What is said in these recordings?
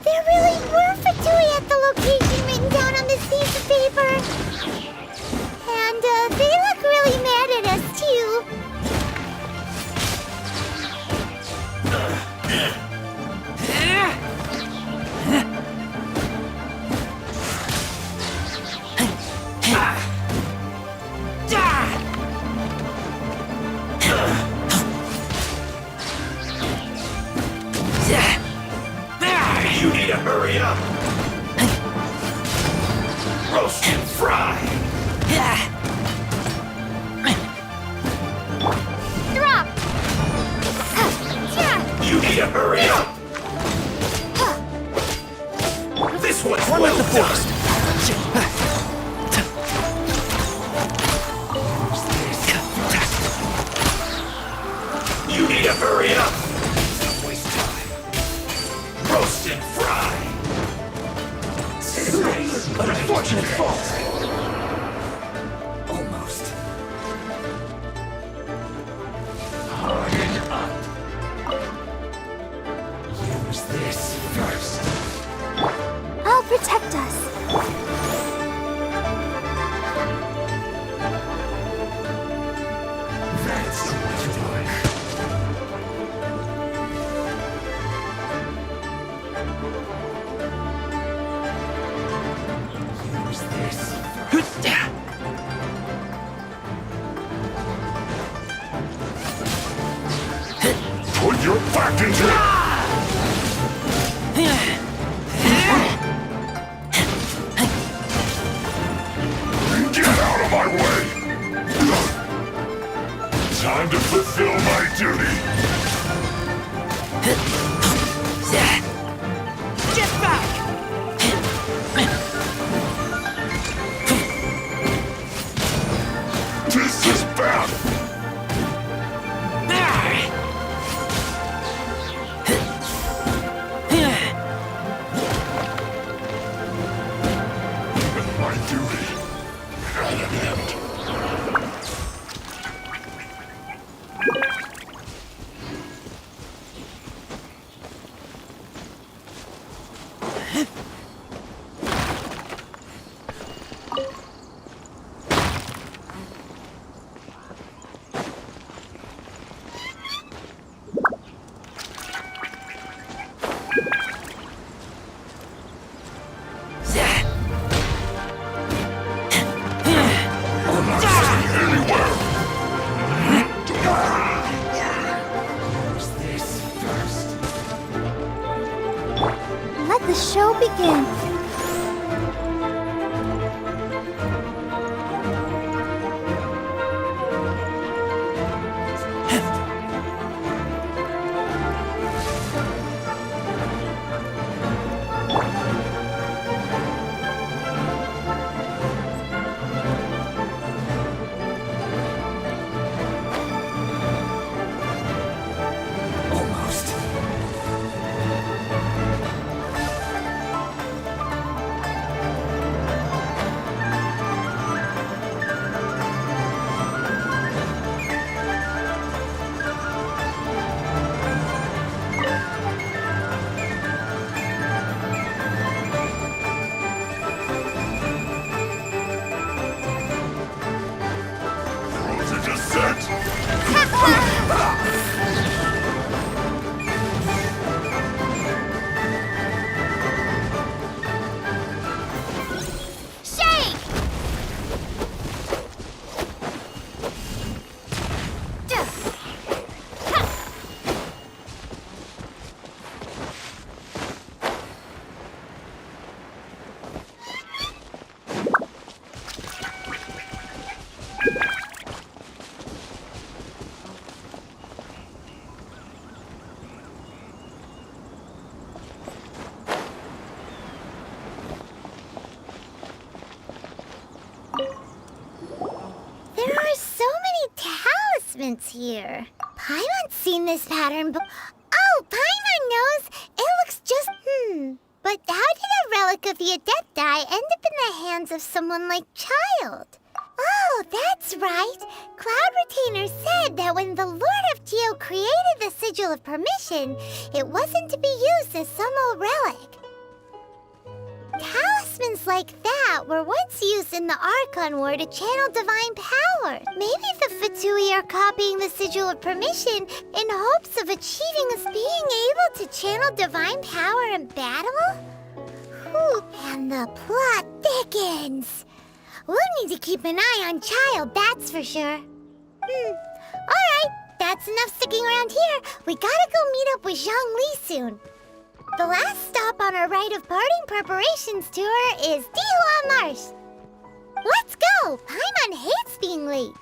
There really were Fatui at the location written down on this piece of paper. And they look really mad at us, too. You need to hurry up! Roast and fry! Drop! You need to hurry up! This one's well the done! forest. You need to hurry up! Don't waste time. Roast and fry! An unfortunate fault. Almost. Harden up. Use this first. I'll protect us. That's the way to do it. Use this first. Put your back into it! Get out of my way! Time to fulfill my duty! Get back! This is bad! My duty at an end. I'm not staying anywhere! Use this first. Let the show begin. Almost. difference here. Paimon's seen this pattern, but... Oh, Paimon knows! It looks just... But how did a relic of the Adepti end up in the hands of someone like Child? Oh, that's right. Cloud Retainer said that when the Lord of Geo created the Sigil of Permission, it wasn't to be used as some old relic. Talismans like that were once used in the Archon War to channel divine power. Maybe the Fatui are copying the Sigil of Permission in hopes of achieving us being able to channel divine power in battle? Whew, and the plot thickens. We'll need to keep an eye on Child, that's for sure. Alright, that's enough sticking around here. We gotta go meet up with Zhongli soon. The last stop on our rite of parting preparations tour is Dihua Marsh. Let's go! Paimon hates being late.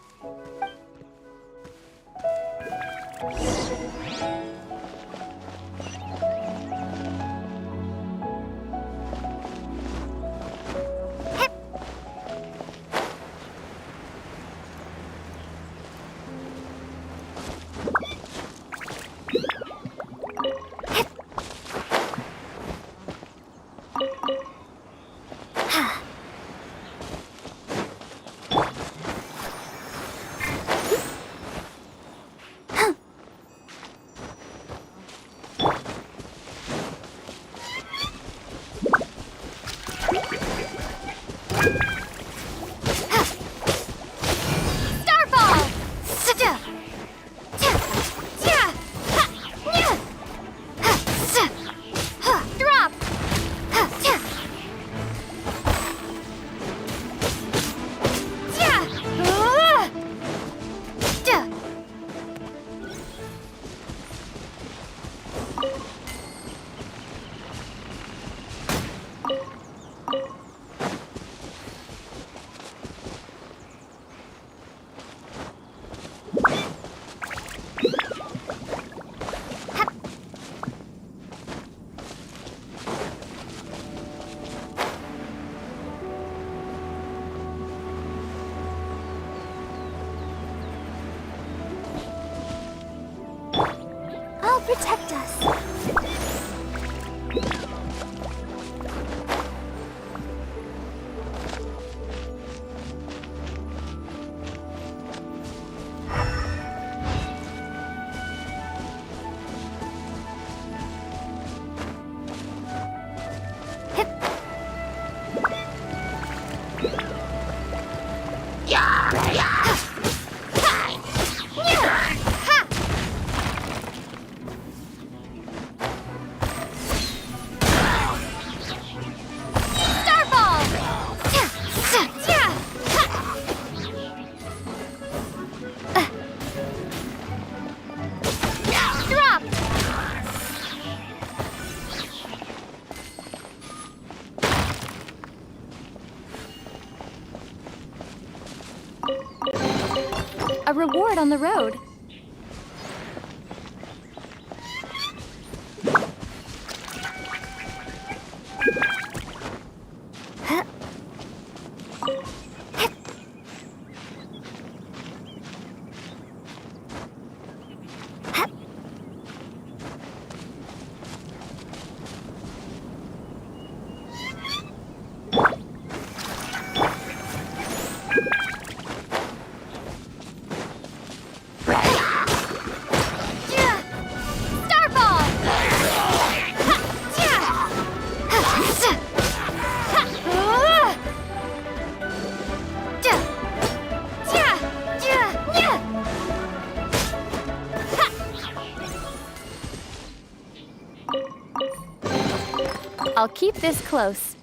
Protect us. A reward on the road. I'll keep this close.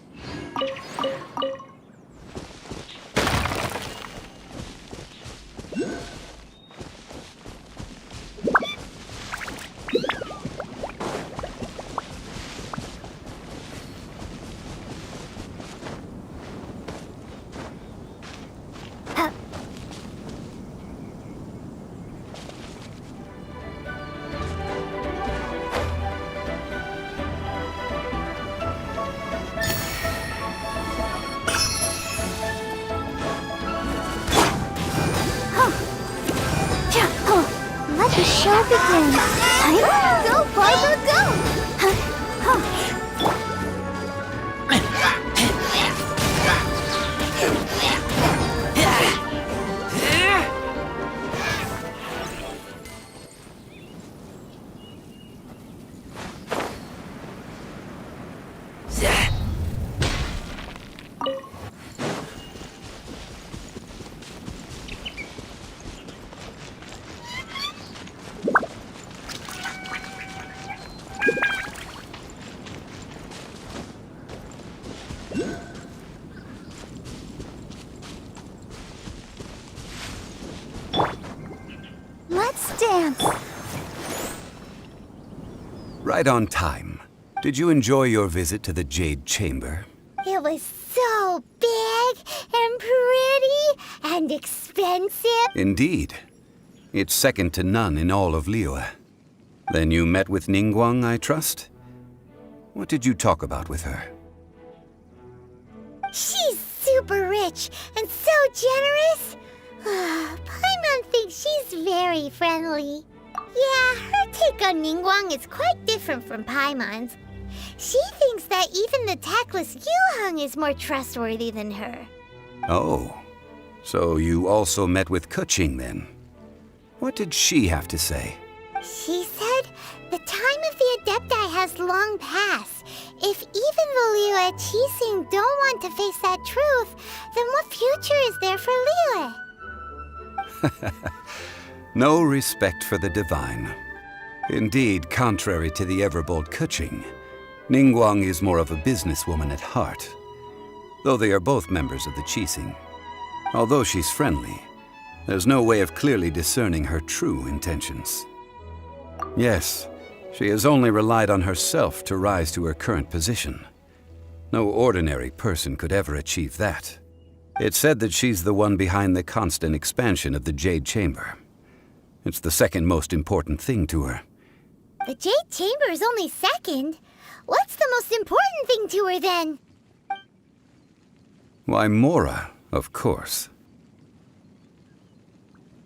show begins. Go, Barbara, go! Let's dance. Right on time. Did you enjoy your visit to the Jade Chamber? It was so big and pretty and expensive. Indeed. It's second to none in all of Liyue. Then you met with Ningguang, I trust? What did you talk about with her? She's super rich and so generous. Paimon thinks she's very friendly. Yeah, her take on Ningguang is quite different from Paimon's. She thinks that even the tactless Yuheng is more trustworthy than her. Oh, so you also met with Keqing then? What did she have to say? She said the time of the Adepti has long passed. If even the Liyue Qixing don't want to face that truth, then what future is there for Liyue? No respect for the divine. Indeed, contrary to the ever-bold Keqing, Ningguang is more of a businesswoman at heart, though they are both members of the Qixing. Although she's friendly, there's no way of clearly discerning her true intentions. Yes, she has only relied on herself to rise to her current position. No ordinary person could ever achieve that. It's said that she's the one behind the constant expansion of the Jade Chamber. It's the second most important thing to her. The Jade Chamber is only second. What's the most important thing to her then? Why, Mora, of course.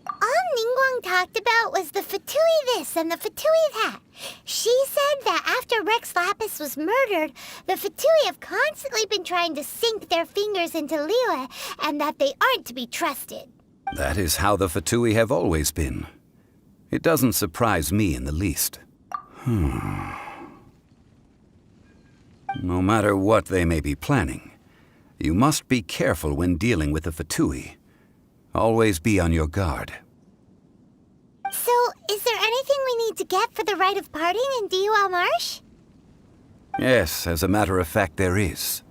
All Ningguang talked about was the Fatui this and the Fatui that. She said that after Rex Lapis was murdered, the Fatui have constantly been trying to sink their fingers into Liyue, and that they aren't to be trusted. That is how the Fatui have always been. It doesn't surprise me in the least. No matter what they may be planning, you must be careful when dealing with the Fatui. Always be on your guard. So, is there anything we need to get for the rite of parting in Dihua Marsh? Yes, as a matter of fact, there is.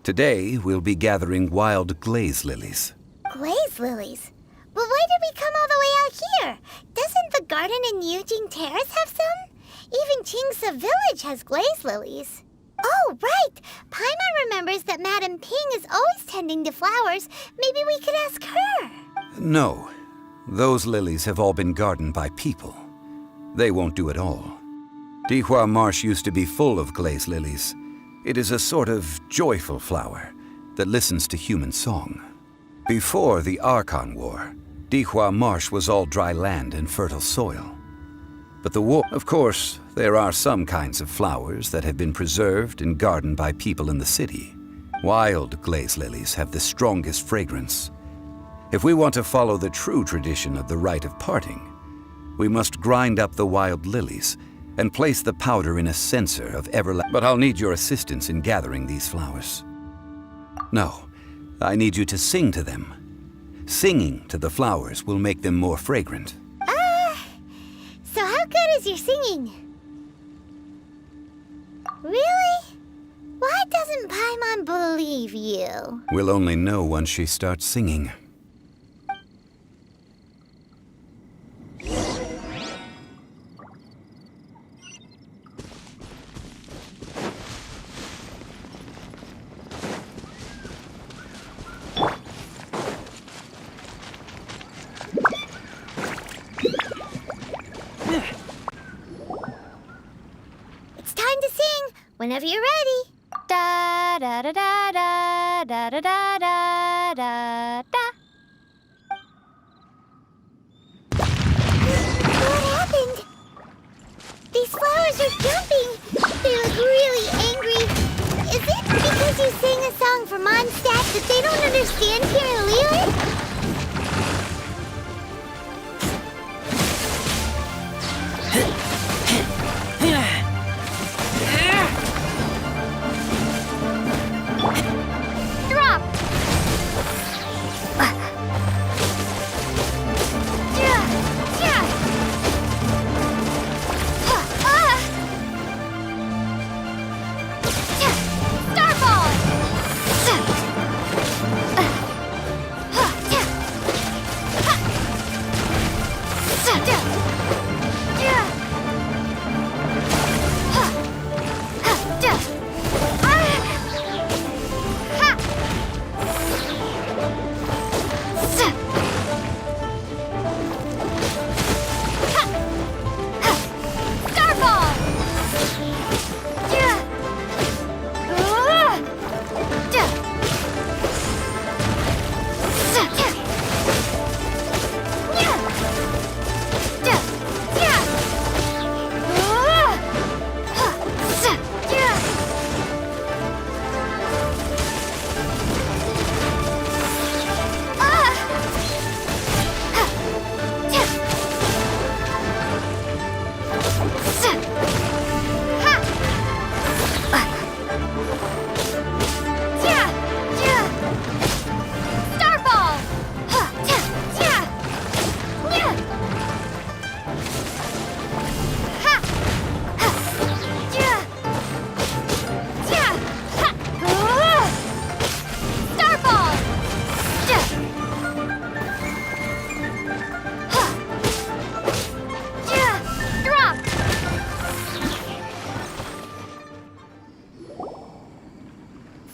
Today, we'll be gathering wild glaze lilies. Glaze lilies? But why did we come all the way out here? Doesn't the garden in Yujing Terrace have some? Even Qingse Village has glaze lilies. Oh, right! Paimon remembers that Madame Ping is always tending to flowers. Maybe we could ask her. No. Those lilies have all been gardened by people. They won't do it all. Dihua Marsh used to be full of glaze lilies. It is a sort of joyful flower that listens to human song. Before the Archon War, Dihua Marsh was all dry land and fertile soil. But the war... Of course, there are some kinds of flowers that have been preserved and gardened by people in the city. Wild glaze lilies have the strongest fragrance. If we want to follow the true tradition of the rite of parting, we must grind up the wild lilies and place the powder in a censer of everlasting... But I'll need your assistance in gathering these flowers. No, I need you to sing to them. Singing to the flowers will make them more fragrant. So how good is your singing? Really? Why doesn't Paimon believe you? We'll only know once she starts singing. It's time to sing. Whenever you're ready. Da da da da da da da da da da da. What happened? lilies are jumping. They look really angry. Is it because you sing a song for Mondstadt that they don't understand here in Liyue? Drop!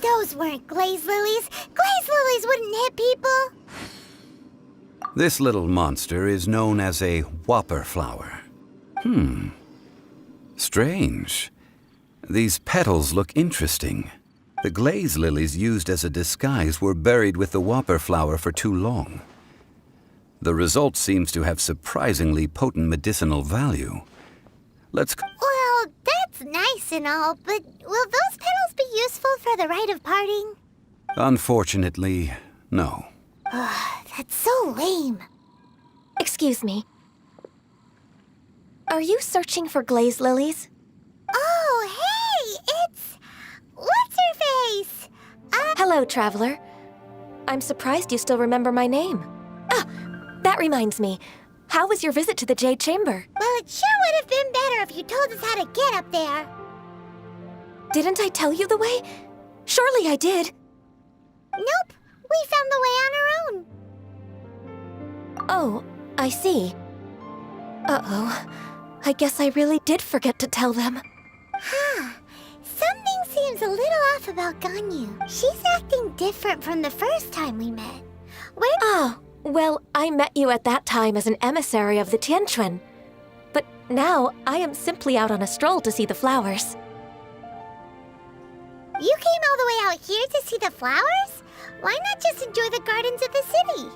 Those weren't glaze lilies. Glaze lilies wouldn't hit people. This little monster is known as a whopper flower. Strange. These petals look interesting. The glaze lilies used as a disguise were buried with the whopper flower for too long. The result seems to have surprisingly potent medicinal value. Let's... Well, that's nice and all, but will those petals be useful for the rite of parting? Unfortunately, no. That's so lame. Excuse me. Are you searching for glaze lilies? Oh, hey! It's... What's-her-face? Hello, traveler. I'm surprised you still remember my name. Ah, that reminds me. How was your visit to the Jade Chamber? Well, it sure would have been better if you told us how to get up there. Didn't I tell you the way? Surely I did. Nope. We found the way on our own. Oh, I see. Uh-oh. I guess I really did forget to tell them. Something seems a little off about Ganyu. She's acting different from the first time we met. Where... Oh, well, I met you at that time as an emissary of the Tianquan. But now, I am simply out on a stroll to see the flowers. You came all the way out here to see the flowers? Why not just enjoy the gardens of the city?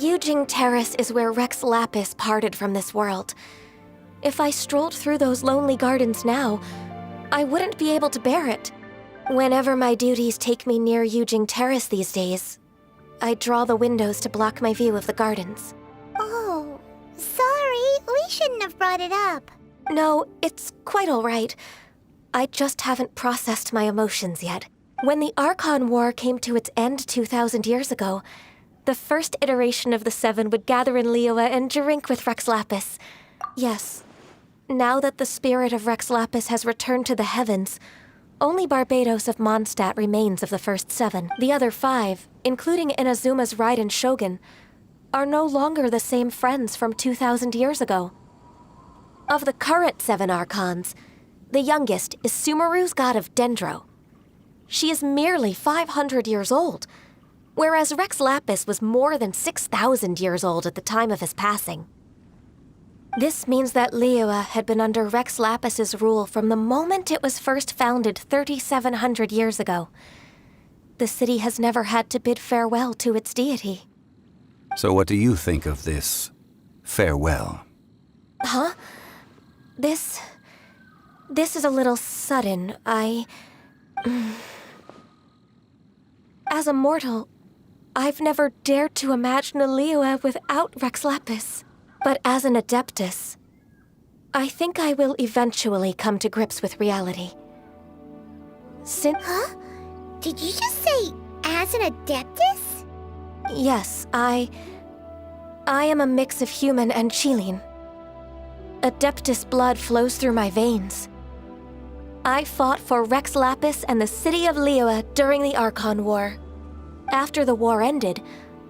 Yujing Terrace is where Rex Lapis parted from this world. If I strolled through those lonely gardens now, I wouldn't be able to bear it. Whenever my duties take me near Yujing Terrace these days, I draw the windows to block my view of the gardens. Oh, sorry. We shouldn't have brought it up. No, it's quite all right. I just haven't processed my emotions yet. When the Archon War came to its end 2,000 years ago, the first iteration of the Seven would gather in Liyue and drink with Rex Lapis. Yes, now that the spirit of Rex Lapis has returned to the heavens, only Barbados of Mondstadt remains of the first seven. The other five, including Inazuma's Raiden Shogun, are no longer the same friends from 2,000 years ago. Of the current seven Archons, the youngest is Sumeru's god of Dendro. She is merely 500 years old, whereas Rex Lapis was more than 6,000 years old at the time of his passing. This means that Liyue had been under Rex Lapis's rule from the moment it was first founded 3,700 years ago. The city has never had to bid farewell to its deity. So what do you think of this farewell? Huh? This is a little sudden. As a mortal, I've never dared to imagine a Liyue without Rex Lapis. But as an Adeptus, I think I will eventually come to grips with reality. Huh? Did you just say, as an Adeptus? Yes, I am a mix of human and Chilean. Adeptus blood flows through my veins. I fought for Rex Lapis and the city of Liyue during the Archon War. After the war ended,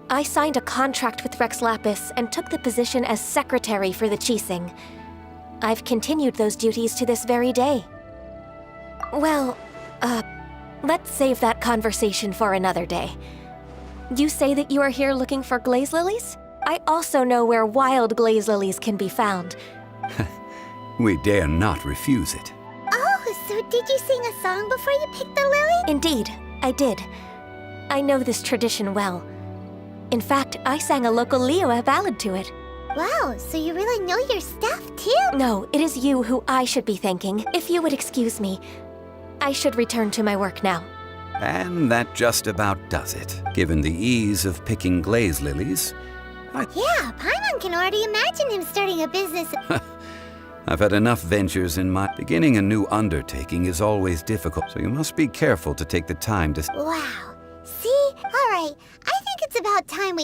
I signed a contract with Rex Lapis and took the position as secretary for the Qixing. I've continued those duties to this very day. Well, let's save that conversation for another day. You say that you are here looking for glaze lilies? I also know where wild glaze lilies can be found. We dare not refuse it. Oh, so did you sing a song before you picked the lily? Indeed, I did. I know this tradition well. In fact, I sang a local Liyue ballad to it. Wow, so you really know your stuff, too? No, it is you who I should be thanking. If you would excuse me, I should return to my work now. And that just about does it. Given the ease of picking glaze lilies, Yeah, Paimon can already imagine him starting a business. I've had enough ventures in my... Beginning a new undertaking is always difficult, so you must be careful to take the time to... Wow. See? All right, I think it's about time we...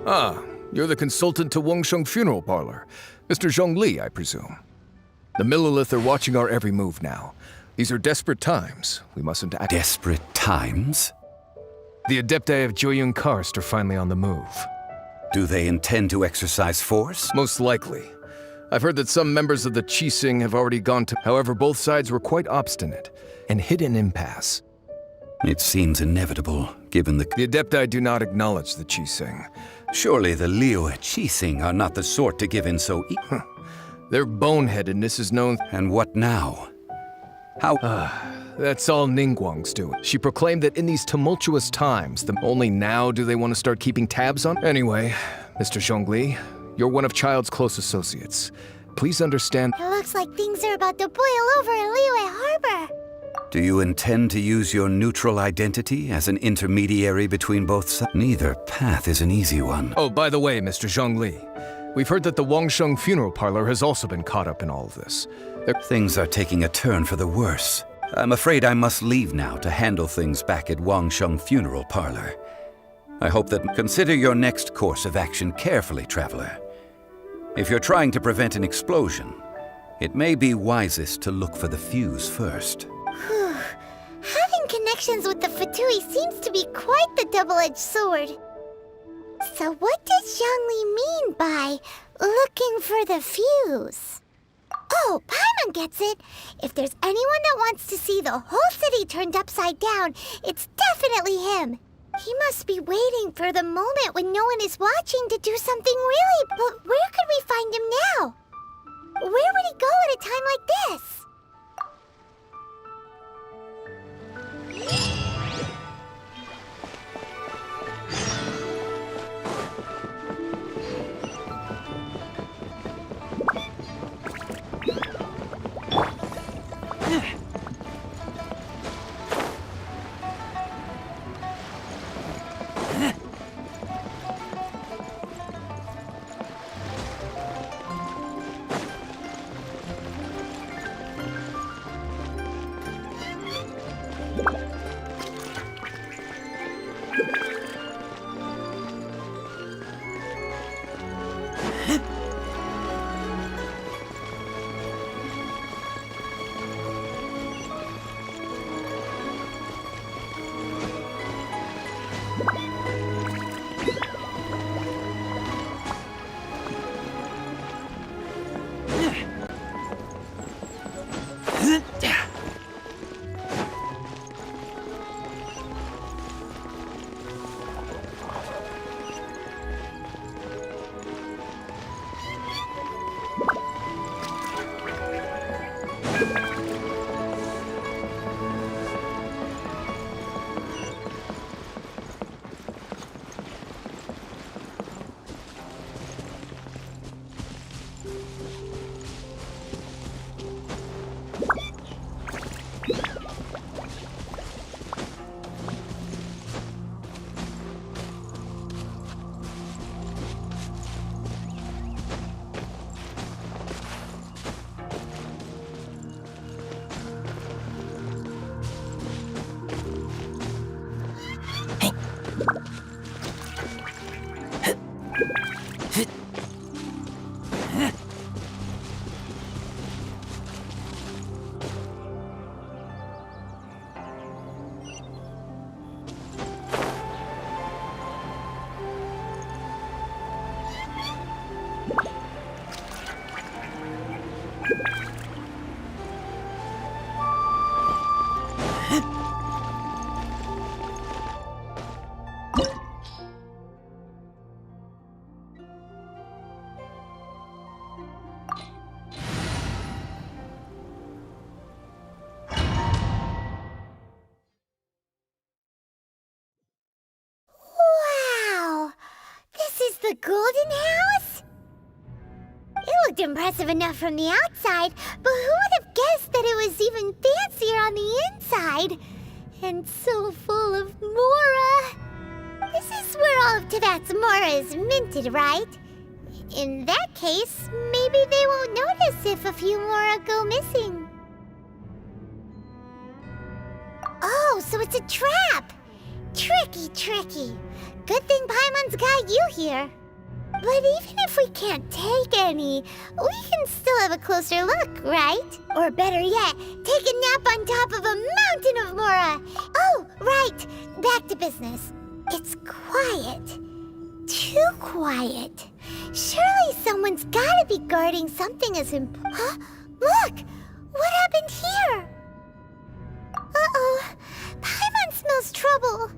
Ah, you're the consultant to Wangsheng Funeral Parlor. Mr. Zhongli, I presume. The Millilith are watching our every move now. These are desperate times. We mustn't act... Desperate times? The Adepti of Joyun Karst are finally on the move. Do they intend to exercise force? Most likely. I've heard that some members of the Qixing have already gone to... However, both sides were quite obstinate and hit an impasse. It seems inevitable, given the... The Adepti do not acknowledge the Qixing. Surely the Liyue Qixing are not the sort to give in so Their boneheadedness is known... And what now? How... That's all Ningguang's doing. She proclaimed that in these tumultuous times, only now do they want to start keeping tabs on... Anyway, Mr. Zhongli, you're one of Child's close associates. Please understand... It looks like things are about to boil over in Liyue Harbor. Do you intend to use your neutral identity as an intermediary between both sides? Neither path is an easy one. Oh, by the way, Mr. Zhongli, we've heard that the Wangsheng Funeral Parlor has also been caught up in all of this. Things are taking a turn for the worse. I'm afraid I must leave now to handle things back at Wangsheng Funeral Parlor. I hope that... Consider your next course of action carefully, Traveler. If you're trying to prevent an explosion, it may be wisest to look for the fuse first. Having connections with the Fatui seems to be quite the double-edged sword. So what does Zhongli mean by Looking for the fuse. Oh, Paimon gets it. If there's anyone that wants to see the whole city turned upside down, it's definitely him. He must be waiting for the moment when no one is watching to do something really. But where could we find him now? Where would he go at a time like this? Wow! This is the Golden House? It looked impressive enough from the outside, but who would have guessed that it was even fancier on the inside? And so full of Mora. This is where all of Teyvat's Mora is minted, right? In that case, maybe they won't notice if a few Mora go missing. Oh, so it's a trap! Tricky, tricky. Good thing Paimon's got you here. But even if we can't take any, we can still have a closer look, right? Or better yet, take a nap on top of a mountain of Mora. Oh, right. Back to business. It's quiet. Too quiet. Surely someone's gotta be guarding something as important. Huh? Look! What happened here? Uh-oh. Paimon smells trouble.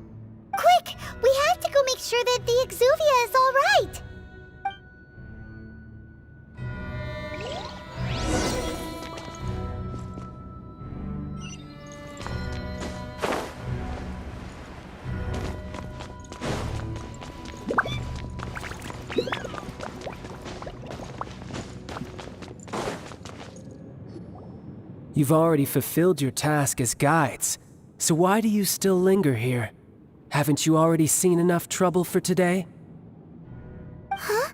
Quick! We have to go make sure that the Exuvia is all right. You've already fulfilled your task as guides, so why do you still linger here? Haven't you already seen enough trouble for today? Huh?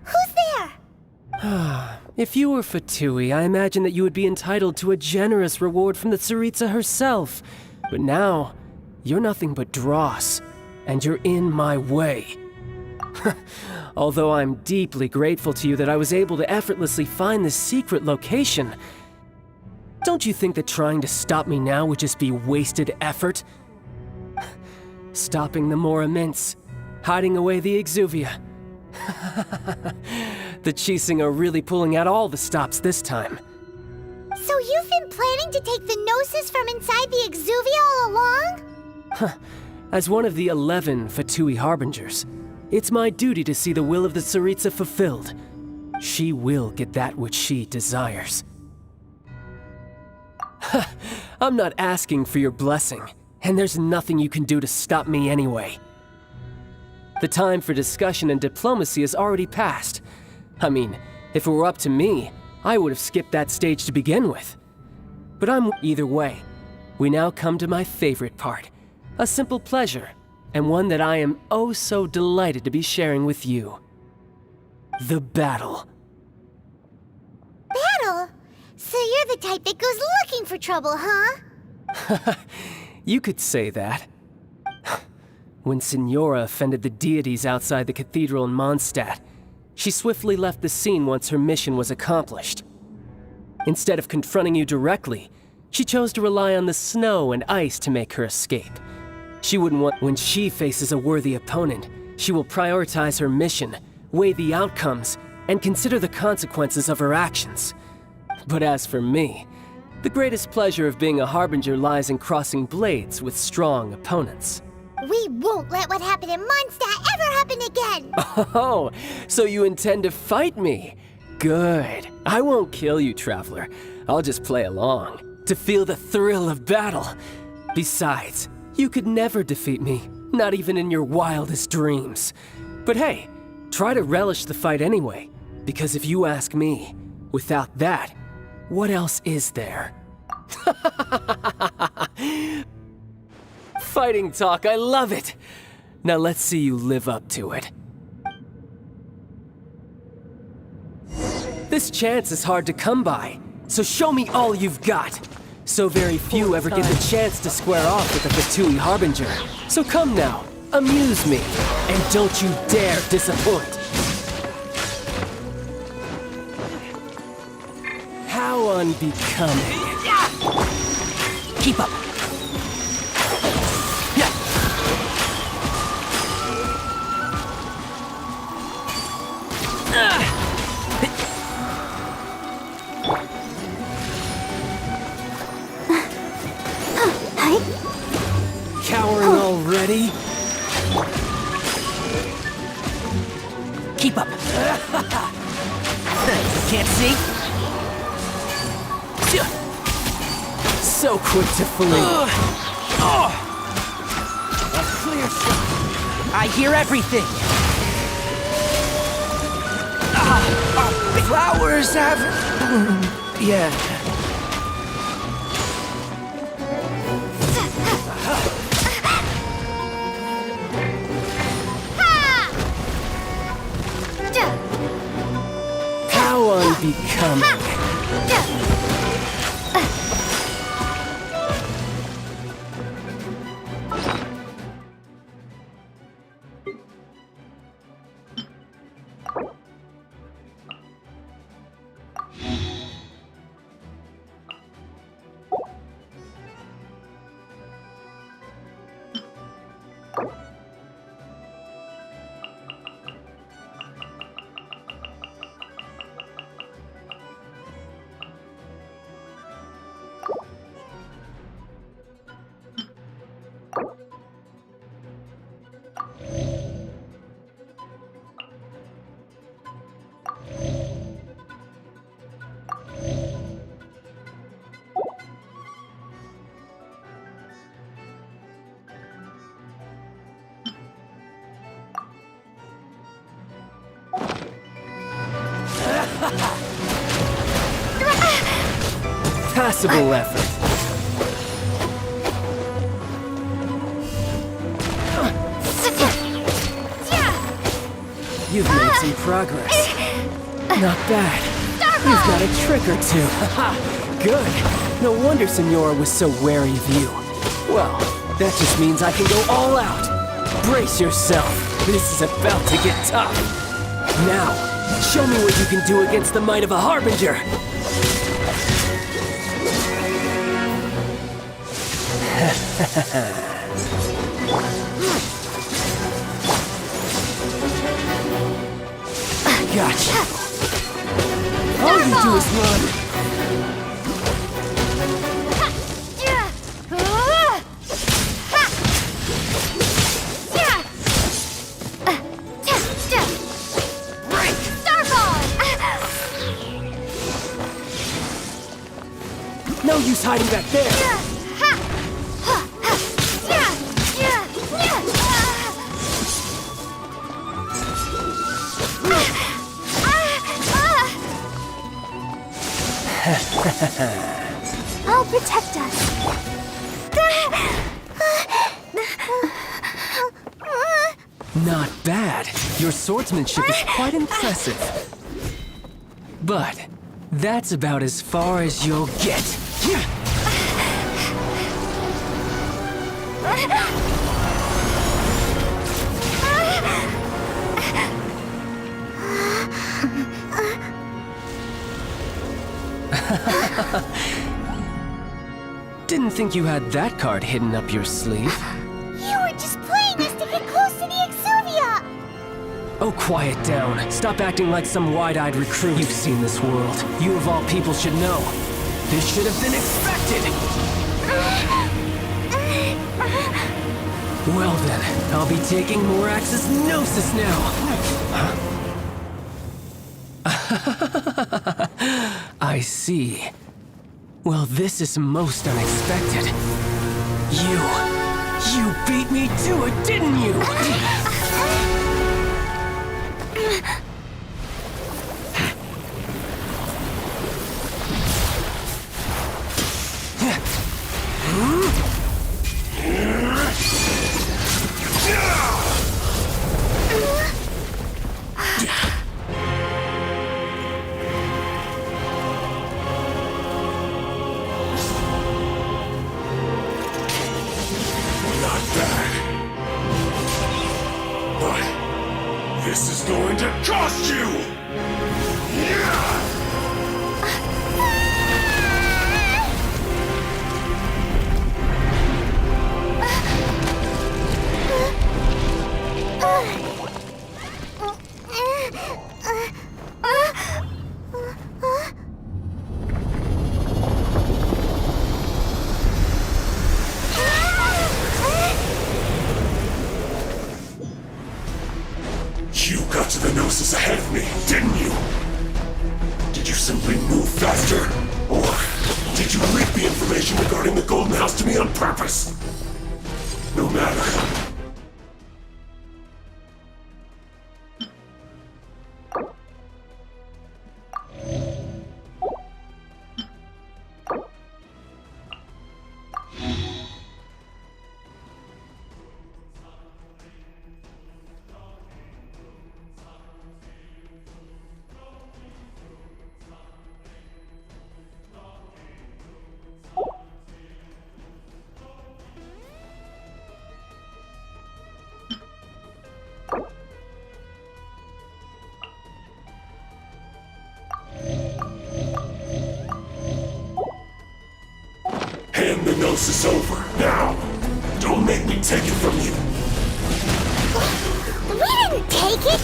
Who's there? If you were Fatui, I imagine that you would be entitled to a generous reward from the Tsaritsa herself. But now, you're nothing but dross, and you're in my way. Although I'm deeply grateful to you that I was able to effortlessly find this secret location, don't you think that trying to stop me now would just be wasted effort? Stopping the Mora Mints, hiding away the Exuvia. The Chising are really pulling out all the stops this time. So you've been planning to take the Gnosis from inside the Exuvia all along? As one of the 11 Fatui Harbingers, it's my duty to see the will of the Tsaritsa fulfilled. She will get that which she desires. I'm not asking for your blessing, and there's nothing you can do to stop me anyway. The time for discussion and diplomacy has already passed. I mean, if it were up to me, I would have skipped that stage to begin with. But either way, we now come to my favorite part. A simple pleasure, and one that I am oh so delighted to be sharing with you. The battle. Battle? So you're the type that goes looking for trouble, huh? You could say that. When Signora offended the deities outside the cathedral in Mondstadt, she swiftly left the scene once her mission was accomplished. Instead of confronting you directly, she chose to rely on the snow and ice to make her escape. She wouldn't want. When she faces a worthy opponent, she will prioritize her mission, weigh the outcomes, and consider the consequences of her actions. But as for me, the greatest pleasure of being a Harbinger lies in crossing blades with strong opponents. We won't let what happened in Mondstadt ever happen again! Oh, so you intend to fight me? Good. I won't kill you, Traveler. I'll just play along, to feel the thrill of battle. Besides, you could never defeat me, not even in your wildest dreams. But hey, try to relish the fight anyway, because if you ask me, without that, what else is there? Fighting talk, I love it! Now let's see you live up to it. This chance is hard to come by, so show me all you've got. So very few ever get the chance to square off with a Fatui Harbinger. So come now, amuse me, and don't you dare disappoint. How unbecoming. Keep up. Cowering already? Keep up. Can't see? So quick to flee. A clear shot. I hear everything. Flowers haven't bloomed yet. How unbecoming. Passable effort. You've made some progress. Not bad. You've got a trick or two. Good. No wonder Signora was so wary of you. Well, that just means I can go all out. Brace yourself. This is about to get tough. Now, show me what you can do against the might of a Harbinger. Gotcha. All you do is run. No use hiding back there. I'll protect us. Not bad. Your swordsmanship is quite impressive. But that's about as far as you'll get. Didn't think you had that card hidden up your sleeve. You were just playing us to get close to the Exuvia. Oh, quiet down. Stop acting like some wide-eyed recruit. You've seen this world. You of all people should know. This should have been expected! Well then, I'll be taking Morax's Gnosis now! I see. Well, this is most unexpected. You beat me to it, didn't you? Not bad. But this is going to cost you! You got to the Gnosis ahead of me, didn't you? Did you simply move faster? Or did you leak the information regarding the Golden House to me on purpose? No matter. Hand the Gnosis over, now! Don't make me take it from you! We didn't take it.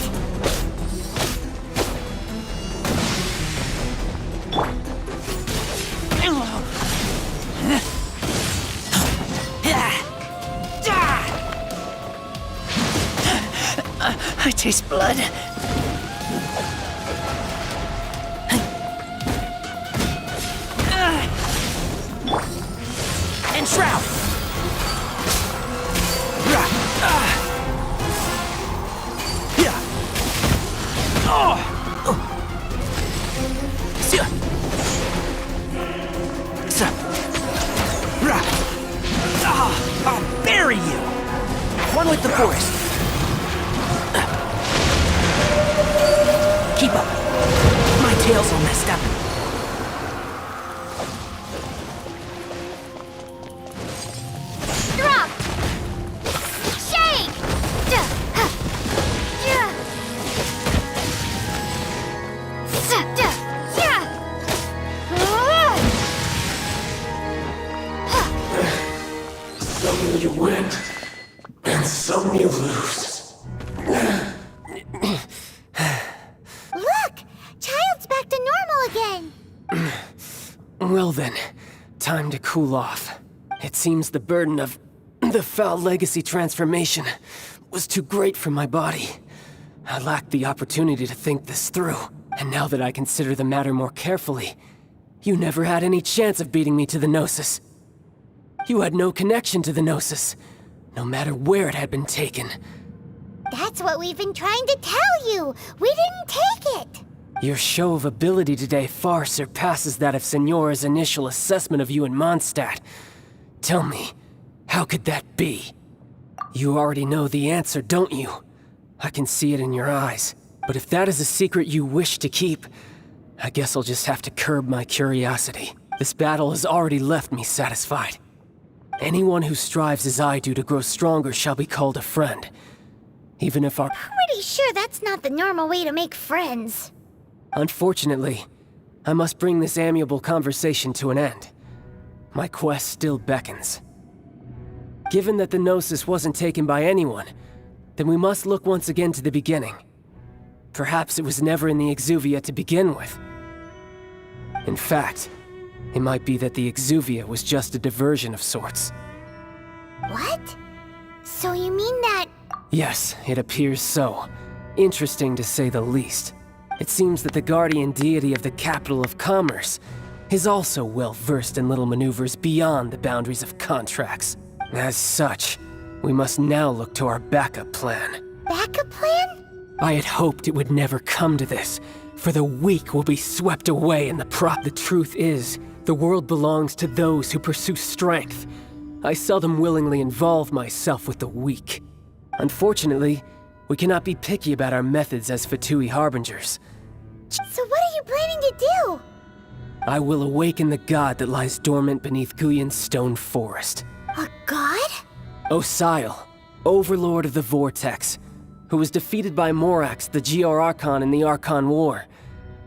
I taste blood. And Shroud! I'll bury you! One with the forest. Keep up. My tail's all messed up. Drop. Shake. Some you win, and some you lose. Look! Child's back to normal Well then, time to cool off. It seems the burden of the foul legacy transformation was too great for my body. I lacked the opportunity to think this through, and now that I consider the matter more carefully, you never had any chance of beating me to the Gnosis. You had no connection to the Gnosis, no matter where it had been taken. That's what we've been trying to tell you! We didn't take it! Your show of ability today far surpasses that of Signora's initial assessment of you in Mondstadt. Tell me, how could that be? You already know the answer, don't you? I can see it in your eyes. But if that is a secret you wish to keep, I guess I'll just have to curb my curiosity. This battle has already left me satisfied. Anyone who strives as I do to grow stronger shall be called a friend. Even if our... Pretty sure that's not the normal way to make friends. Unfortunately, I must bring this amiable conversation to an end. My quest still beckons. Given that the Gnosis wasn't taken by anyone, then we must look once again to the beginning. Perhaps it was never in the Exuvia to begin with. In fact, it might be that the Exuvia was just a diversion of sorts. What? So you mean that... Yes, it appears so. Interesting to say the least. It seems that the guardian deity of the capital of commerce is also well versed in little maneuvers beyond the boundaries of contracts. As such, we must now look to our backup plan. Backup plan? I had hoped it would never come to this, for the weak will be swept away in the prop. The truth is, the world belongs to those who pursue strength. I seldom willingly involve myself with the weak. Unfortunately, we cannot be picky about our methods as Fatui Harbingers. So what are you planning to do? I will awaken the god that lies dormant beneath Guyon's stone forest. A god? Osial, overlord of the Vortex, who was defeated by Morax, the Geo-Archon in the Archon War,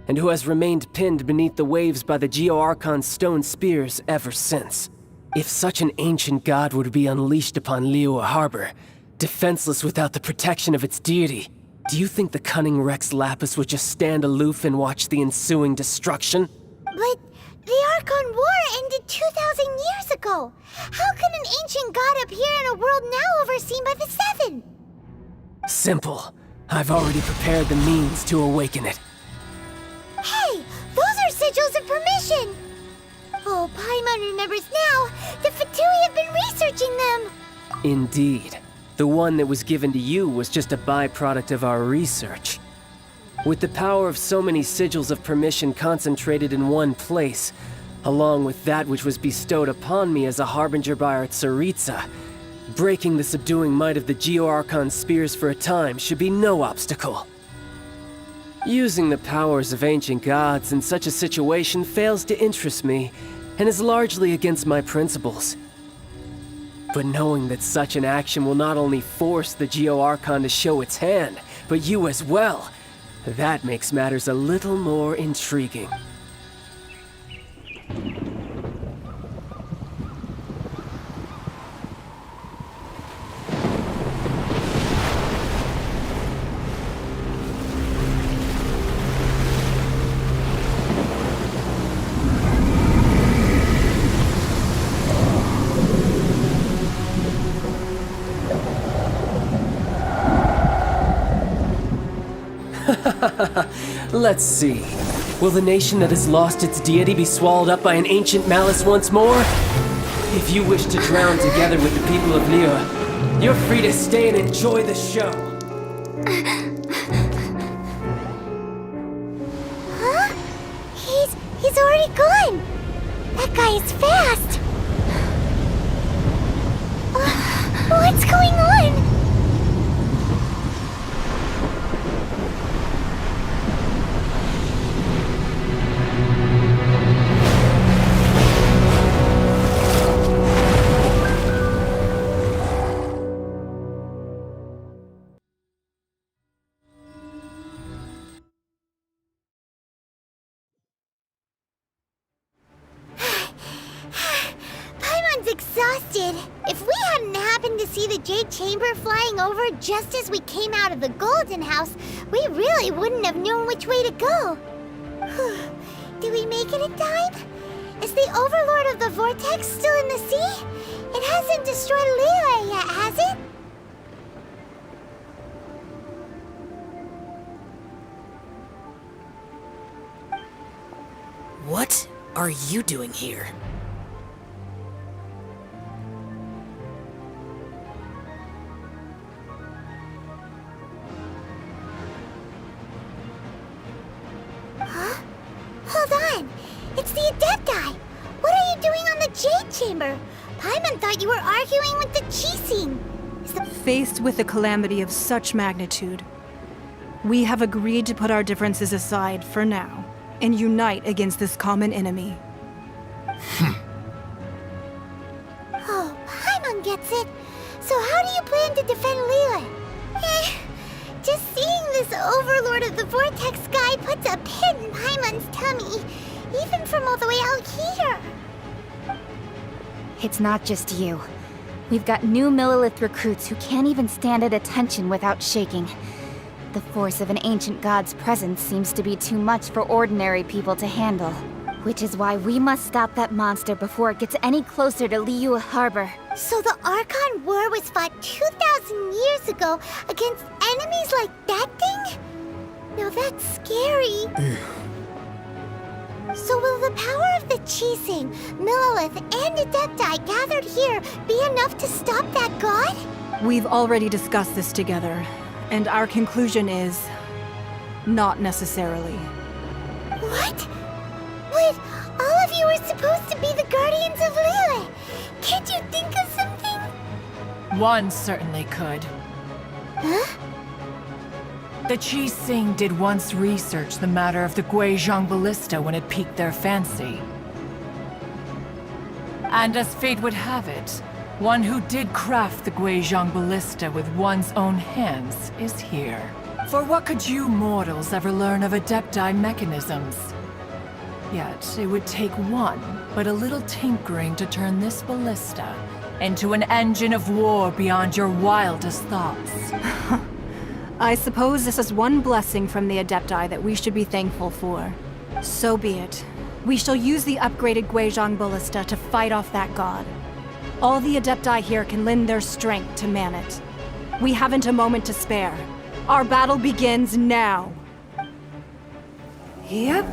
and who has remained pinned beneath the waves by the Geo-Archon's stone spears ever since. If such an ancient god were to be unleashed upon Liyue Harbor, defenseless without the protection of its deity, do you think the cunning Rex Lapis would just stand aloof and watch the ensuing destruction? But the Archon War ended 2,000 years ago. How can an ancient god appear in a world now overseen by the Seven? Simple. I've already prepared the means to awaken it. Hey, those are sigils of permission! Oh, Paimon remembers now. The Fatui have been researching them. Indeed. The one that was given to you was just a byproduct of our research. With the power of so many sigils of permission concentrated in one place, along with that which was bestowed upon me as a harbinger by our Tsaritsa, breaking the subduing might of the Geo-Archon spears for a time should be no obstacle. Using the powers of ancient gods in such a situation fails to interest me, and is largely against my principles. But knowing that such an action will not only force the Geo-Archon to show its hand, but you as well, that makes matters a little more intriguing. Let's see. Will the nation that has lost its deity be swallowed up by an ancient malice once more? If you wish to drown together with the people of Liyue, you're free to stay and enjoy the show. Huh? He's already gone. That guy is fast. What's going on? Exhausted. If we hadn't happened to see the Jade Chamber flying over just as we came out of the Golden House, we really wouldn't have known which way to go. Did we make it in time? Is the Overlord of the Vortex still in the sea? It hasn't destroyed Liyue yet, has it? What are you doing here? Huh? Hold on! It's the Adepti! What are you doing on the Jade Chamber? Paimon thought you were arguing with the Chising. Faced with a calamity of such magnitude, we have agreed to put our differences aside for now and unite against this common enemy. Oh, Paimon gets it. So how do you plan to defend Liyue? Just seeing this Overlord of the Vortex guy puts a pit in Paimon's tummy, even from all the way out here. It's not just you. We've got new Millilith recruits who can't even stand at attention without shaking. The force of an ancient god's presence seems to be too much for ordinary people to handle. Which is why we must stop that monster before it gets any closer to Liyue Harbor. So the Archon War was fought 2,000 years ago against enemies like that thing? Now that's scary. So will the power of the Chising, Millilith, and Adepti gathered here be enough to stop that god? We've already discussed this together, and our conclusion is not necessarily. What? But all of you are supposed to be the guardians of Liyue. Can't you think of something? One certainly could. Huh? The Chising did once research the matter of the Guizhong Ballista when it piqued their fancy. And as fate would have it, one who did craft the Guizhong Ballista with one's own hands is here. For what could you mortals ever learn of Adepti mechanisms? Yet, it would take one, but a little tinkering to turn this ballista into an engine of war beyond your wildest thoughts. I suppose this is one blessing from the Adepti that we should be thankful for. So be it. We shall use the upgraded Guizhong Ballista to fight off that god. All the Adepti here can lend their strength to man it. We haven't a moment to spare. Our battle begins now. Yep.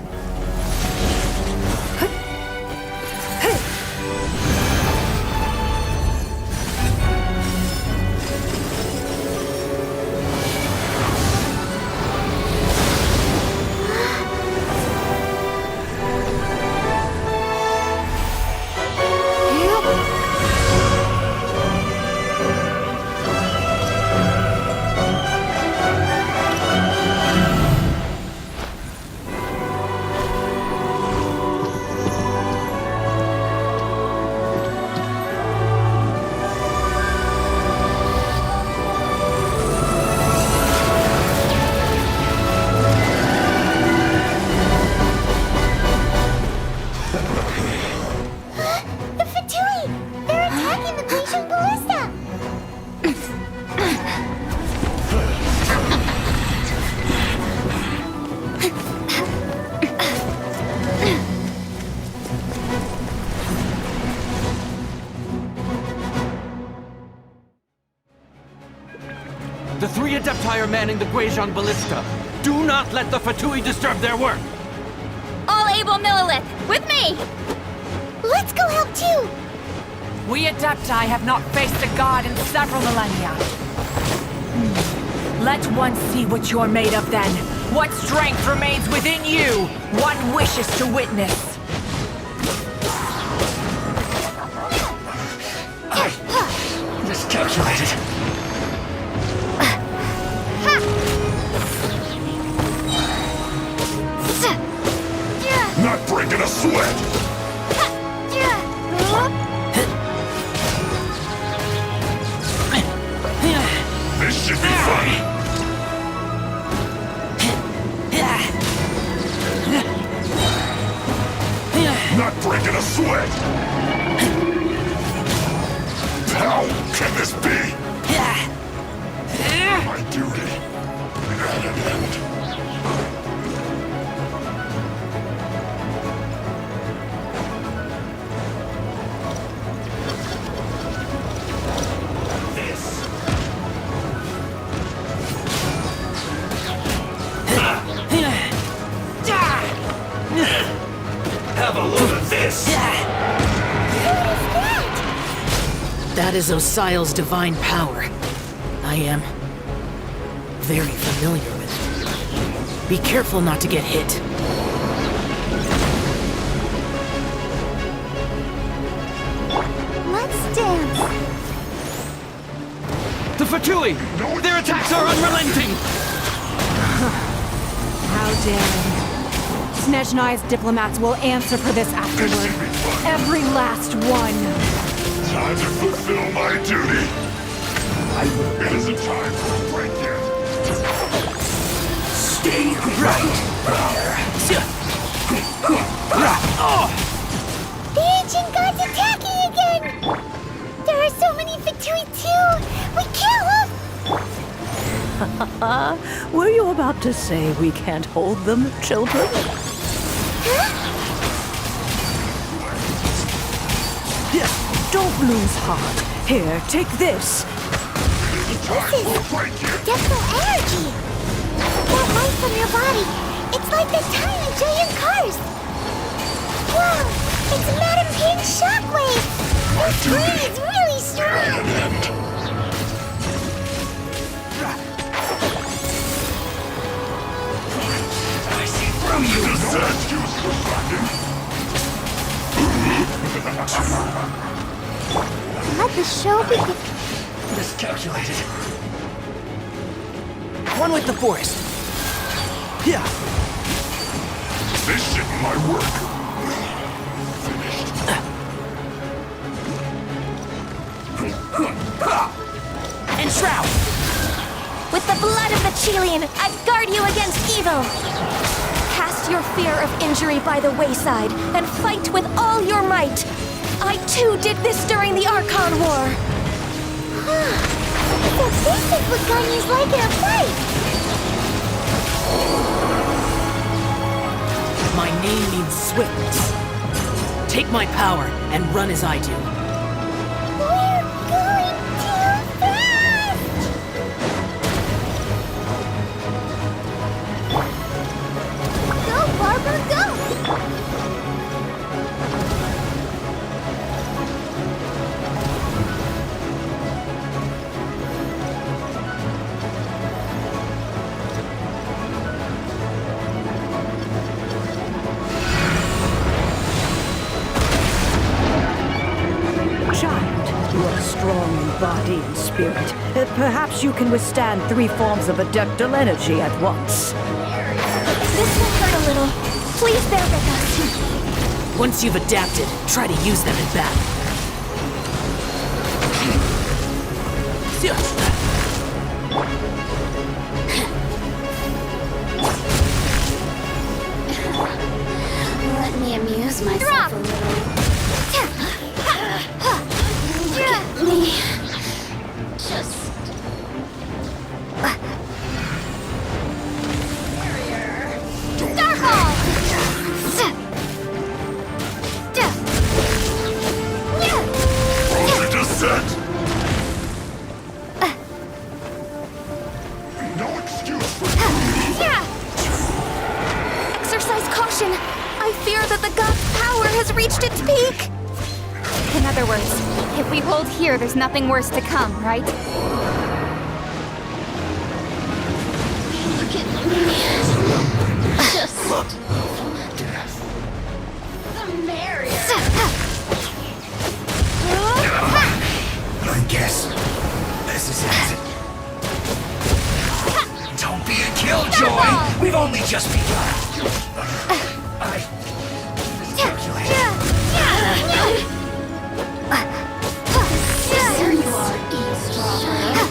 The three Adepti are manning the Guizhong Ballista. Do not let the Fatui disturb their work! All able Millilith, with me! Let's go help too! We Adepti have not faced a god in several millennia. Let one see what you're made of then. What strength remains within you, one wishes to witness. Miscalculated. Not breaking a sweat! This should be fun! Not breaking a sweat! How can this be? My duty at an end. this! That is Osial's divine power. I am very familiar with it. Be careful not to get hit. Let's dance. The Fatui! Their attacks are unrelenting! How daring. Snezhnai's diplomats will answer for this afterward. Every last one. Time to fulfill my duty. It isn't time for a break yet. Stay right The ancient gods attacking again! There are so many Fatui too! We can't look! Were you about to say we can't hold them, children? Don't lose heart. Here, take this. This is Defo energy! That light from your body, it's like the tiny giant cars! Whoa! It's Madam Pin's shockwave! This green is really strong! I see through you! Let the show begin. Miscalculated. One with the forest. Yeah. This isn't my work. And Shroud! With the blood of the Chelian, I guard you against evil! Cast your fear of injury by the wayside, and fight with all your might! I too did this during the Archon War! So this is what Ganyu's like in a fight! My name means swiftness. Take my power and run as I do. We're going too fast! Go, Barbara, go! Child, you are strong in body and spirit. Perhaps you can withstand 3 forms of adeptal energy at once. This will hurt a little. Please bear with us. Once you've adapted, try to use them in battle. Let me amuse myself a little. Look at me. Just... Starfall! Roll the descent! No excuse for Exercise caution. I fear that the god's power has reached its peak. In other words, if we hold here, there's nothing worse to come, right? Look at me. Just... the merrier. I guess this is it. Don't be a killjoy! We've only just begun. There you are, eavesdropper.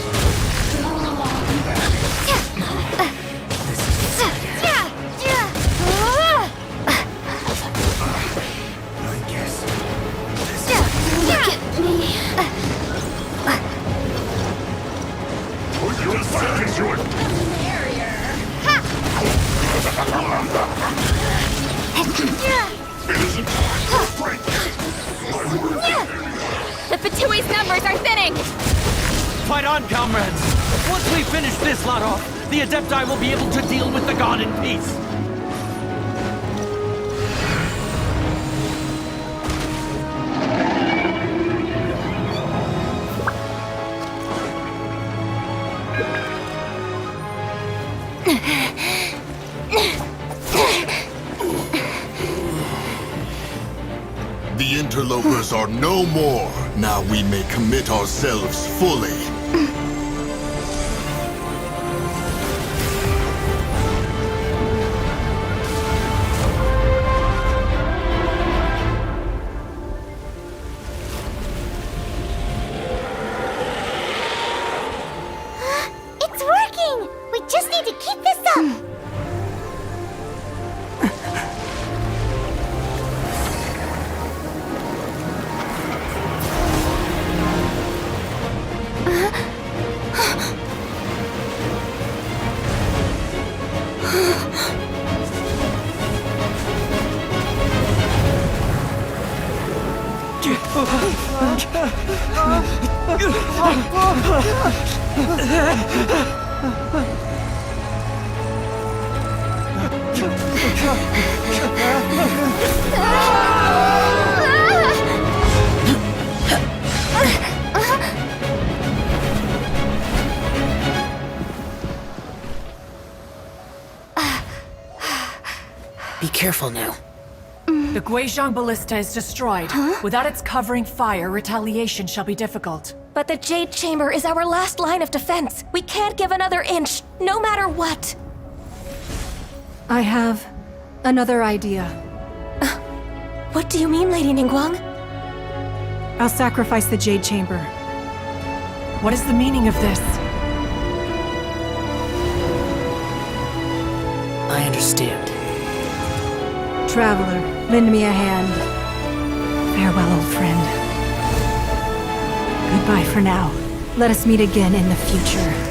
I guess this Look at me. Put yourself into it! It isn't time to break it! My word. The Fatui's numbers are thinning! Fight on, comrades! Once we finish this lot off, the Adepti will be able to deal with the god in peace! The interlopers are no more. Now we may commit ourselves fully. It's working! We just need to keep this up! Be careful now. The Guizhong Ballista is destroyed. Without its covering fire, retaliation shall be difficult. But the Jade Chamber is our last line of defense. We can't give another inch, no matter what. I have another idea. What do you mean, Lady Ningguang? I'll sacrifice the Jade Chamber. What is the meaning of this? I understand. Traveler, lend me a hand. Farewell, old friend. Goodbye for now. Let us meet again in the future.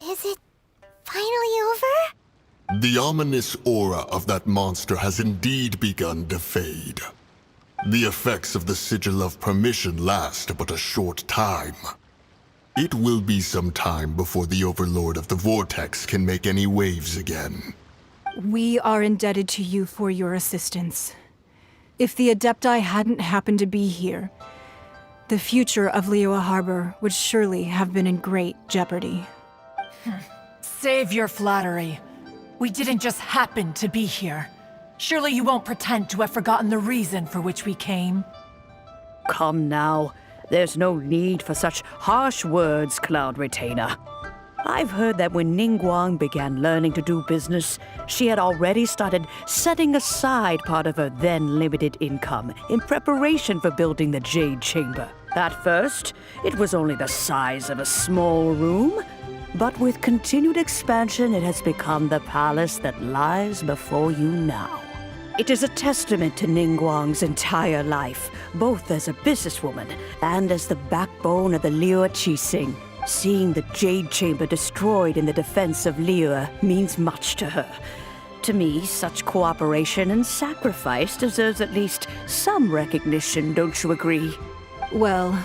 Is it finally over? The ominous aura of that monster has indeed begun to fade. The effects of the Sigil of Permission last but a short time. It will be some time before the Overlord of the Vortex can make any waves again. We are indebted to you for your assistance. If the Adepti hadn't happened to be here, the future of Liyue Harbor would surely have been in great jeopardy. Save your flattery. We didn't just happen to be here. Surely you won't pretend to have forgotten the reason for which we came. Come now. There's no need for such harsh words, Cloud Retainer. I've heard that when Ningguang began learning to do business, she had already started setting aside part of her then limited income in preparation for building the Jade Chamber. At first, it was only the size of a small room, but with continued expansion, it has become the palace that lies before you now. It is a testament to Ningguang's entire life, both as a businesswoman and as the backbone of the Liyue Qixing. Seeing the Jade Chamber destroyed in the defense of Liyue means much to her. To me, such cooperation and sacrifice deserves at least some recognition, don't you agree? Well,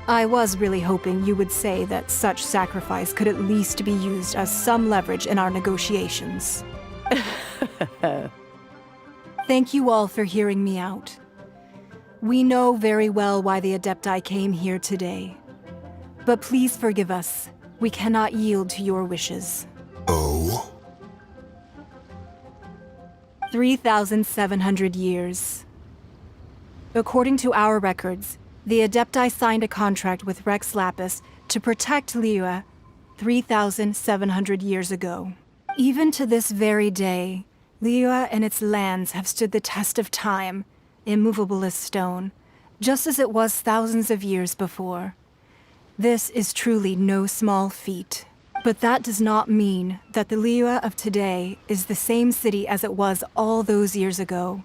I was really hoping you would say that such sacrifice could at least be used as some leverage in our negotiations. Thank you all for hearing me out. We know very well why the Adepti came here today. But please forgive us. We cannot yield to your wishes. Oh? 3,700 years. According to our records, the Adepti signed a contract with Rex Lapis to protect Liyue 3,700 years ago. Even to this very day, Liyue and its lands have stood the test of time, immovable as stone, just as it was thousands of years before. This is truly no small feat. But that does not mean that the Liyue of today is the same city as it was all those years ago.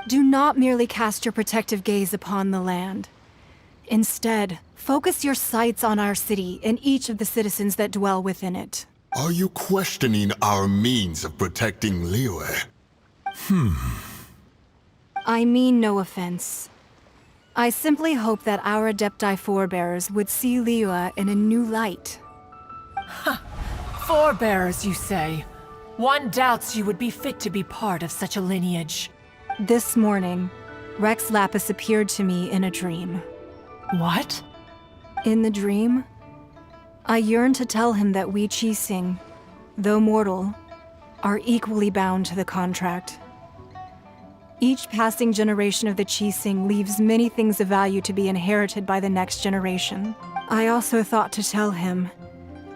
Do not merely cast your protective gaze upon the land. Instead, focus your sights on our city and each of the citizens that dwell within it. Are you questioning our means of protecting Liyue? I mean no offense. I simply hope that our Adepti forebears would see Liyue in a new light. Forebearers, you say? One doubts you would be fit to be part of such a lineage. This morning, Rex Lapis appeared to me in a dream. What? In the dream, I yearned to tell him that we Qixing, though mortal, are equally bound to the contract. Each passing generation of the Qixing leaves many things of value to be inherited by the next generation. I also thought to tell him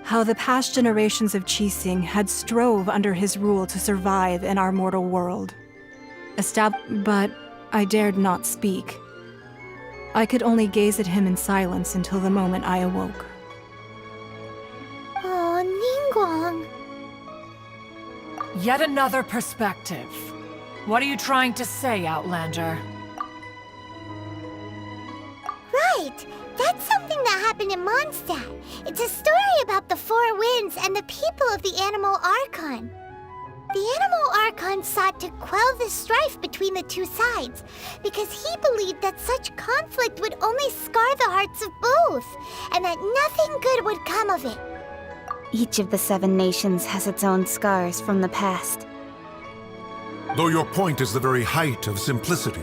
how the past generations of Qixing had strove under his rule to survive in our mortal world. But I dared not speak. I could only gaze at him in silence until the moment I awoke. Oh, Ningguang. Yet another perspective. What are you trying to say, Outlander? Right! That's something that happened in Mondstadt. It's a story about the Four Winds and the people of the Animal Archon. The Animal Archon sought to quell the strife between the two sides, because he believed that such conflict would only scar the hearts of both, and that nothing good would come of it. Each of the 7 nations has its own scars from the past. Though your point is the very height of simplicity.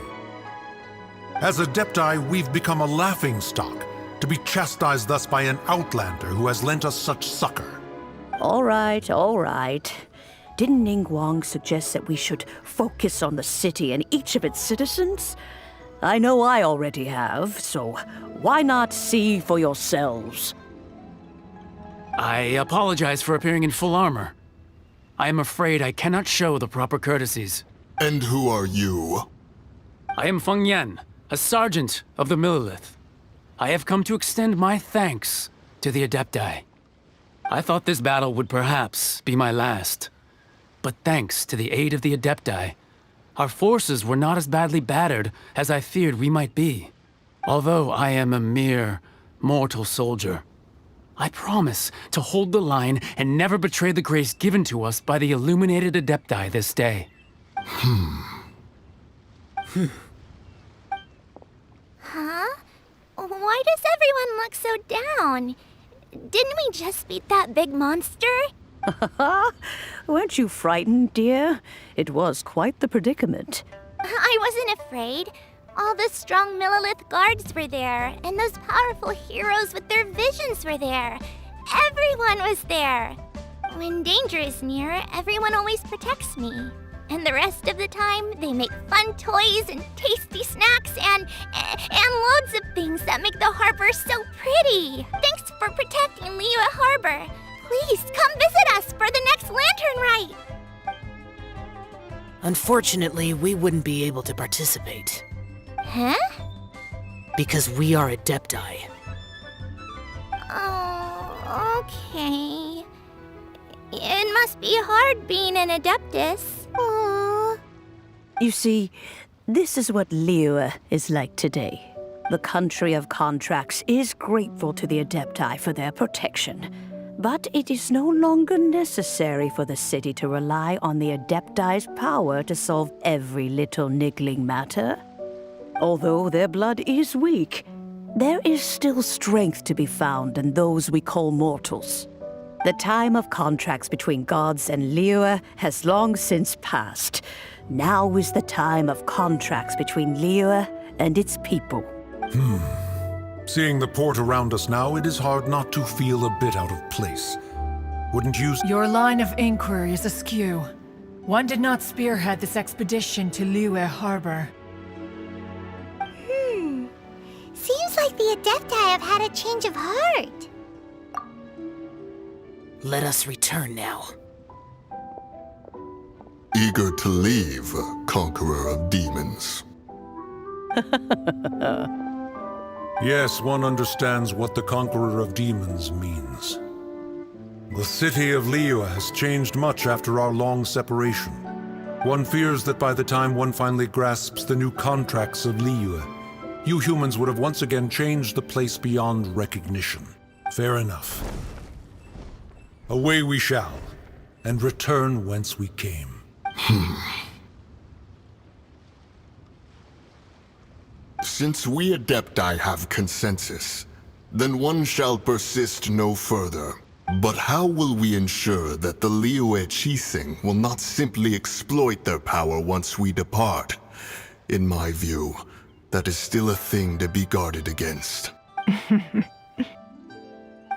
As Adepti, we've become a laughingstock, to be chastised thus by an outlander who has lent us such succor. All right, all right. Didn't Ningguang suggest that we should focus on the city and each of its citizens? I know I already have, so why not see for yourselves? I apologize for appearing in full armor. I am afraid I cannot show the proper courtesies. And who are you? I am Feng Yan, a sergeant of the Millelith. I have come to extend my thanks to the Adepti. I thought this battle would perhaps be my last. But thanks to the aid of the Adepti, our forces were not as badly battered as I feared we might be. Although I am a mere mortal soldier, I promise to hold the line and never betray the grace given to us by the illuminated Adepti this day. Huh? Why does everyone look so down? Didn't we just beat that big monster? Weren't you frightened, dear? It was quite the predicament. I wasn't afraid. All the strong Millelith guards were there, and those powerful heroes with their visions were there. Everyone was there. When danger is near, everyone always protects me. And the rest of the time, they make fun toys and tasty snacks and loads of things that make the harbor so pretty. Thanks for protecting Liyue Harbor. Please come visit us for the next lantern rite. Unfortunately, we wouldn't be able to participate. Huh? Because we are Adepti. Oh, okay. It must be hard being an Adeptus. Aww. You see, this is what Liyue is like today. The country of contracts is grateful to the Adepti for their protection. But it is no longer necessary for the city to rely on the Adepti's power to solve every little niggling matter. Although their blood is weak, there is still strength to be found in those we call mortals. The time of contracts between gods and Liyue has long since passed. Now is the time of contracts between Liyue and its people. Seeing the port around us now, it is hard not to feel a bit out of place. Wouldn't you? Your line of inquiry is askew. One did not spearhead this expedition to Liyue Harbor. Seems like the Adepti have had a change of heart. Let us return now. Eager to leave, conqueror of demons. Yes, one understands what the conqueror of demons means. The city of Liyue has changed much after our long separation. One fears that by the time one finally grasps the new contracts of Liyue, you humans would have once again changed the place beyond recognition. Fair enough. Away we shall, and return whence we came. Since we Adepti have consensus, then one shall persist no further. But how will we ensure that the Liyue Qixing will not simply exploit their power once we depart? In my view, that is still a thing to be guarded against.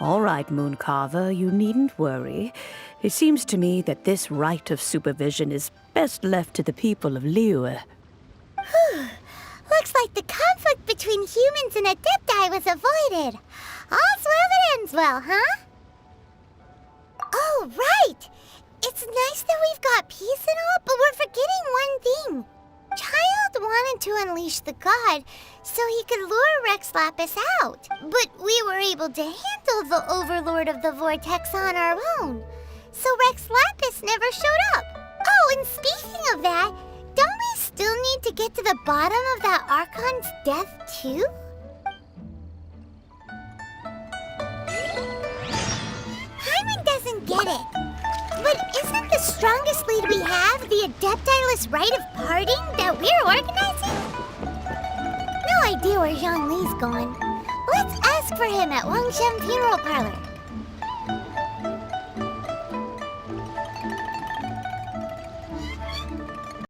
All right, Mooncarver, you needn't worry. It seems to me that this right of supervision is best left to the people of Liyue. Looks like the conflict between humans and Adepti was avoided. All's well that ends well, huh? Oh, right! It's nice that we've got peace and all, but we're forgetting one thing. Child wanted to unleash the god so he could lure Rex Lapis out. But we were able to handle the Overlord of the Vortex on our own. So Rex Lapis never showed up. Oh, and speaking of that, don't we still need to get to the bottom of that Archon's death, too? Hyman doesn't get it. But isn't the strongest lead we have the Adepti-less rite of parting that we're organizing? No idea where Zhongli's going. Let's ask for him at Wangshen Funeral Parlor.